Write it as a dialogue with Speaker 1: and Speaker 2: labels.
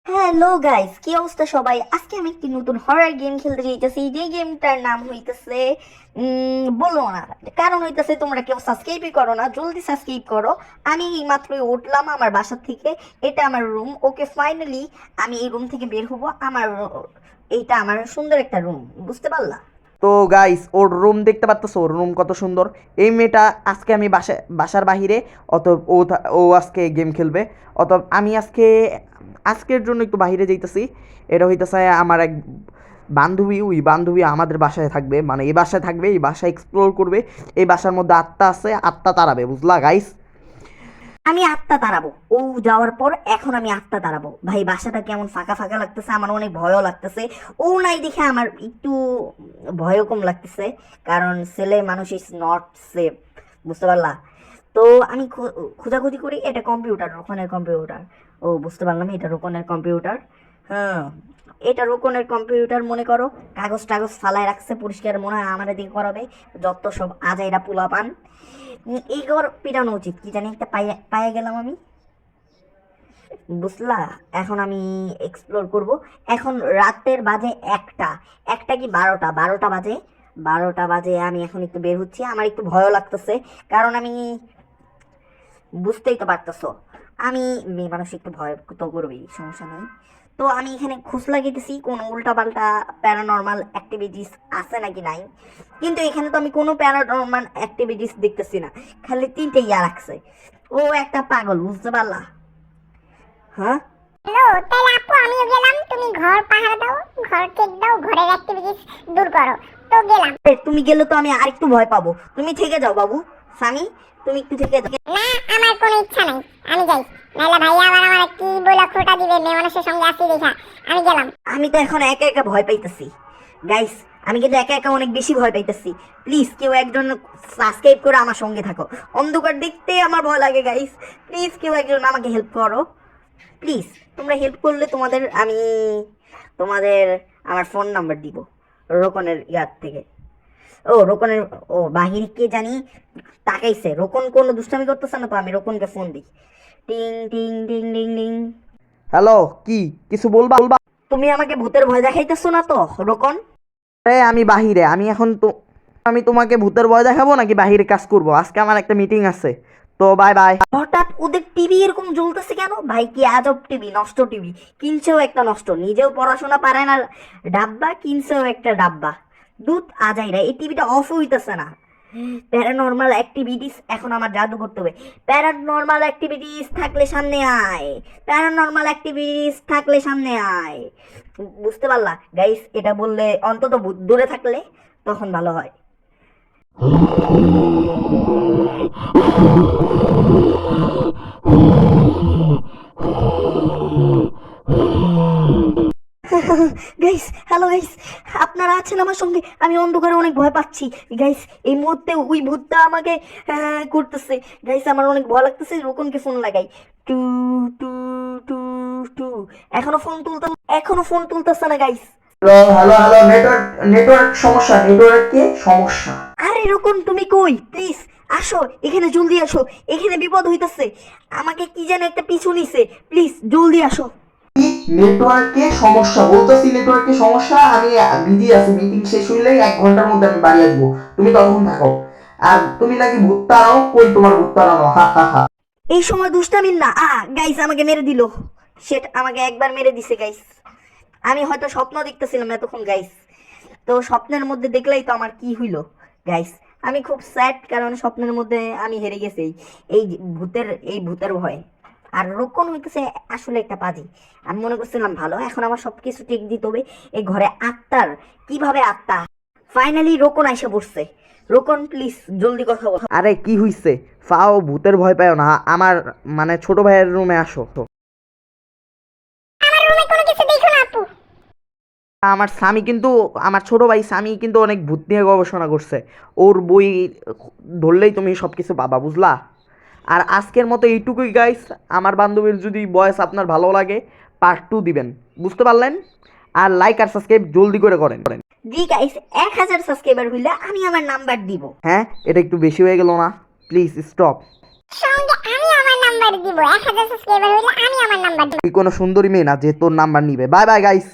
Speaker 1: Hello guys, কি অবস্থা সবাই? আজকে আমি একটি নতুন হরর গেম খেলতে চাইতেছি, যে গেমটার নাম হইতেছে বলো না। কারণ হইতেছে তোমরা কেউ সাবস্ক্রাইবই করো না, জলদি সাবস্ক্রাইব করো। আমি এই মাত্রই উঠলাম আমার বাসা থেকে। এটা আমার রুম। ওকে, ফাইনালি আমি এই রুম থেকে বের হবো। এইটা আমার সুন্দর একটা রুম, বুঝতে পারলা?
Speaker 2: তো গাইস, ওর রুম দেখতে পারতেছো? ওর রুম কত সুন্দর। এই মেয়েটা আজকে আমি বাসার বাহিরে, অত ও আজকে গেম খেলবে। অত আমি আজকের জন্য একটু বাইরে যাইতেছি। এটা হইতেছে আমার এক বান্ধবী। ওই বান্ধবী আমাদের বাসায় থাকবে, মানে এই বাসায় থাকবে, এই বাসায় এক্সপ্লোর করবে। এই বাসার মধ্যে আত্মা আছে, আত্মা তাড়াবে, বুঝলা গাইস?
Speaker 1: আমি আত্মা তাড়াবো ও যাওয়ার পর। এখন আমি আত্মা তাড়াবো। ভাই, বাসাটা কেমন ফাঁকা ফাঁকা লাগতেছে, আমার অনেক ভয়ও লাগতেছে। ও নাই দেখে আমার একটু ভয়ও কম লাগতেছে, কারণ ছেলে মানুষ ইজ নট সেফ, বুঝতে পারলা? তো আমি খোঁজাখুঁজি করি, এটা কম্পিউটার, রোকনের কম্পিউটার। ও, বুঝতে পারলাম, এটা রোকনের কম্পিউটার। হ্যাঁ, এটা রোকনের কম্পিউটার মনে করো। কাগজ টাগজ ফালায় রাখছে, পরিষ্কার মনে হয় আমার দিকে করাবে। যত সব আজাইরা পোলা পান, এই ঘর পিটানো উচিত। কি জানি একটা পাইয়ে পাইয়ে গেলাম আমি, বুঝলা? এখন আমি এক্সপ্লোর করব। এখন রাতের বাজে একটা, একটা কি বারোটা, বারোটা বাজে। আমি এখন একটু বের হচ্ছি। আমার একটু ভয়ও লাগতেছে, কারণ আমি, বুঝতেই তো পারতেছো, আমি মেয়ে মানুষ, একটু ভয় তো করবেই, সমস্যা নেই। তো আমি এখানে খোঁজ লাগিয়েছি কোন উল্টাপাল্টা প্যারানর্মাল অ্যাক্টিভিটিস আছে নাকি নাই। কিন্তু এখানে তো আমি কোনো প্যারানর্মাল অ্যাক্টিভিটিস দেখতেছি না, খালি তিনটে ইয়া রাখছে। ও একটা পাগল, বুঝতে পারলা? হ্যাঁ,
Speaker 3: হ্যালো, তাহলে আপু আমিও গেলাম। তুমি ঘর পাহারা দাও, ঘর চেক দাও, ঘরের অ্যাক্টিভিটিস দূর করো। তো গেলাম।
Speaker 1: তুমি গেলে তো আমি আরেকটু ভয় পাবো। তুমি থেকে যাও বাবু, স্বামী, তুমি একটু থেকে যাও।
Speaker 3: না, আমার কোনো ইচ্ছা নাই, আমি যাই। নাহলে ভাইয়া আবার আমার কি বলে খোটা দিবে, মেয়ে মানুষের সঙ্গে আসি দেখা। আমি গেলাম।
Speaker 1: আমি তো এখন একা একা ভয় পাইতেছি গাইস। আমি কিন্তু একা একা অনেক বেশি ভয় পাইতেছি। প্লিজ কেউ একজন সাবস্ক্রাইব করে আমার সঙ্গে থাকো। অন্ধকার দেখতে আমার ভয় লাগে গাইস। প্লিজ কেউ একজন আমাকে হেল্প করো, প্লিজ। তোমরা হেল্প করলে তোমাদের আমার ফোন নাম্বার দিব রোকনের ইয়ার থেকে। ও রোকনের, ও বাহির কে জানি তাকাইছে। রোকন কোনো দুষ্টামি করতেছে না তো, আমি রোকনকে ফোন দিই। টিং টিং টিং টিং টিং।
Speaker 2: হ্যালো, কি কিছু বলবা?
Speaker 1: তুমি আমাকে ভূতের ভয় দেখাইতেছো না তো রোকন?
Speaker 2: আরে আমি বাহিরে, আমি তোমাকে ভূতের ভয় দেখাবো নাকি বাহিরে কাজ করব? আজকে আমার একটা মিটিং আছে। তো বাই বাই।
Speaker 1: হঠাৎ ওদের টিভি এরকম জ্বলতেছে কেন? ভাই, কি আজব টিভি, নষ্ট টিভি। কিনছেও একটা নষ্ট, নিজেও পড়াশোনা পারে না ডাব্বা, কিনছেও একটা ডাব্বা। দুধ আজাইরা, এই টিভিটা অফ হইতেছে না। প্যারানর্মাল অ্যাক্টিভিটিস, এখন আমার জাদু করতে হবে। প্যারানর্মাল অ্যাক্টিভিটিস থাকলে সামনে আয়, প্যারানর্মাল অ্যাক্টিভিটিস থাকলে সামনে আয়। বুঝতে পারলা গাইস? এটা বললে অন্তত দূরে থাকলে তখন ভালো হয়। গাইস, হ্যালো গাইস, আপনারা আছেন আমার সঙ্গে? আমি অন্ধকারে অনেক ভয় পাচ্ছি গাইস। এই মুহূর্তে ওই ভূতটা আমাকে করতেছে গাইস। আমার অনেক ভয় লাগতেছে। রোকনকে ফোন লাগাই। টু টু টু টু। এখনো ফোন তুলতেছে না guys.
Speaker 2: Hello hello hello, network সমস্যা, সমস্যা।
Speaker 1: আরে রোকন, তুমি কই? প্লিজ আসো, এখানে জলদি আসো। এখানে বিপদ হইতাছে। আমাকে কি যেন একটা পিছু নিছে। প্লিজ জলদি আসো।
Speaker 2: নেটওয়ার্কে সমস্যা বলতেছি, নেটওয়ার্কে সমস্যা। আমি বিজি আছি, মিটিং শেষ হইলেই 1 ঘন্টার মধ্যে আমি বাড়ি আসবো। তুমি তখন থাকো। আর তুমি নাকি ভূত তাড়াও, কই তোমার ভূত তাড়ানো? হা হা হা।
Speaker 1: এই সময় দুষ্টামি না। গাইস, আমাকে মেরে দিল। সেটা আমাকে একবার মেরে দিছে গাইস। আমি হয়তো স্বপ্ন দেখতেছিলাম এতক্ষণ গাইস। তো স্বপ্নের মধ্যে দেখলেই তো আমার কি হইলো গাইস। আমি খুব স্যাড, কারণ স্বপ্নের মধ্যে আমি হেরে গেছি এই ভূতের ভয়। আর রোকন হইতেছে আসলে একটা পাজি। আমি মনে করছিলাম ভালো, এখন আমার সবকিছু ঠিক দিতে হবে। এই ঘরে আত্মার, কিভাবে আত্মা? ফাইনালি রোকন আইসা পড়ছে। রোকন, প্লিজ জলদি কথা বল।
Speaker 2: আরে কি হইছে? ফাও, ভূতের ভয় পাও না। আমার মানে ছোট ভাইয়ের রুমে আসো।
Speaker 3: আমার রুমে কোনো কিছু দেখো না আপু।
Speaker 2: আমার স্বামী কিন্তু, আমার ছোট ভাই স্বামী কিন্তু অনেক ভূত নিয়ে গবেষণা করছে। ওর বই ধরলেই তুমি সব কিছু পাবা, বুঝলা? আর আজকের মতো এইটুকুই গাইস। আমার বান্ধবীর যদি বয়স আপনার ভালো লাগে, পার্ট 2 দিবেন, বুঝতে পারলেন? আর লাইক আর সাবস্ক্রাইব জলদি করে করেন।
Speaker 1: জি গাইস, 1000 সাবস্ক্রাইবার হইলে আমি আমার নাম্বার দিব।
Speaker 2: হ্যাঁ, এটা একটু বেশি হয়ে গেল না? Please stop.
Speaker 3: সঙ্গে আমি আমার নাম্বার দিব, 1000 সাবস্ক্রাইবার হইলে আমি আমার নাম্বার দিব।
Speaker 2: তুই কোনো সুন্দরী মেয়ে না যে তোর নাম্বার নিবে। Bye bye guys.